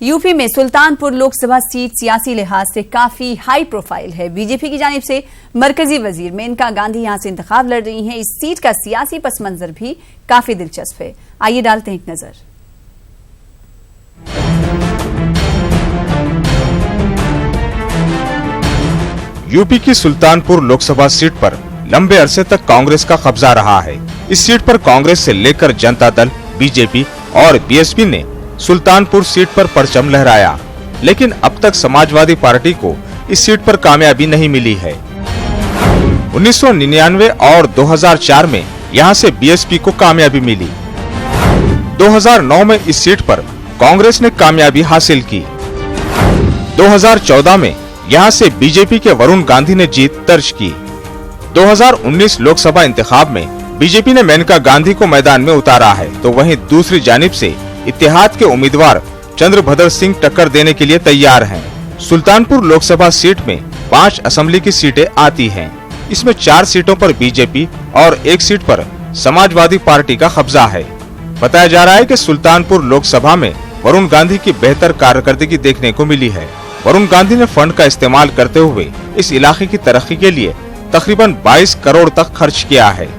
UP में Sultanpur Lok Sabha seat सियासी लिहाज से काफी हाई प्रोफाइल है। बीजेपी की जानिब से मरकजी वजीर मेनका गांधी यहां से इंतखाब लड़ रही हैं। इस सीट का सियासी पस मंजर भी काफी दिलचस्प है। आइए डालते हैं एक नजर। यूपी की सुल्तानपुर लोकसभा सीट पर लंबे अरसे तक कांग्रेस का कब्जा रहा है। इस सीट पर कांग्रेस से लेकर जनता दल, बीजेपी और बीएसपी ने सुल्तानपुर सीट पर परचम लहराया, लेकिन अब तक समाजवादी पार्टी को इस सीट पर कामयाबी नहीं मिली है। 1999 और 2004 में यहां से बीएसपी को कामयाबी मिली। 2009 में इस सीट पर कांग्रेस ने कामयाबी हासिल की। 2014 में यहां से बीजेपी के वरुण गांधी ने जीत दर्ज की। 2019 लोकसभा इंतखाब में बीजेपी ने मेनका गांधी को मैदान में उतारा है, तो वहीं दूसरी जानिब से इत्तेहाद के उम्मीदवार चंद्रभद्र सिंह टक्कर देने के लिए तैयार हैं। सुल्तानपुर लोकसभा सीट में 5 असेंबली की सीटें आती हैं। इसमें 4 सीटों पर बीजेपी और 1 सीट पर समाजवादी पार्टी का कब्जा है। बताया जा रहा है कि सुल्तानपुर लोकसभा में वरुण गांधी की बेहतर कारकर्दगी देखने को मिली है। वरुण गांधी ने फंड का इस्तेमाल करते हुए इस इलाके की तरक्की के लिए तकरीबन 22 करोड़ तक खर्च किया है।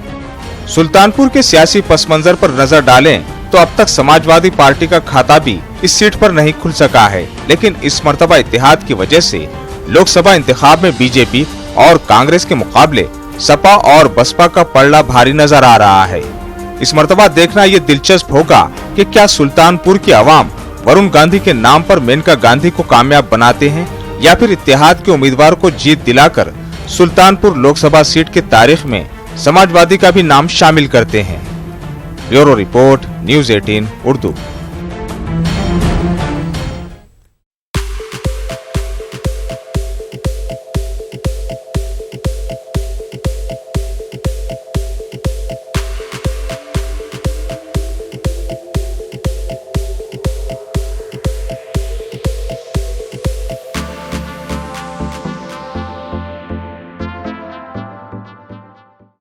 सुल्तानपुर के सियासी पस मंजर पर नजर डालें तो अब तक समाजवादी पार्टी का खाता भी इस सीट पर नहीं खुल सका है, लेकिन इस मर्तबा इत्तेहाद की वजह से लोकसभा इंतखाब में बीजेपी और कांग्रेस के मुकाबले सपा और बसपा का पलड़ा भारी नजर आ रहा है। इस मर्तबा देखना ये दिलचस्प होगा कि क्या सुल्तानपुर की आवाम वरुण गांधी के नाम पर मेनका गांधी को कामयाब बनाते हैं या फिर इत्तेहाद के उम्मीदवार को जीत दिलाकर सुल्तानपुर लोकसभा सीट की तारीख में समाजवादी का भी नाम शामिल करते हैं। Bureau report, news 18 Urdu.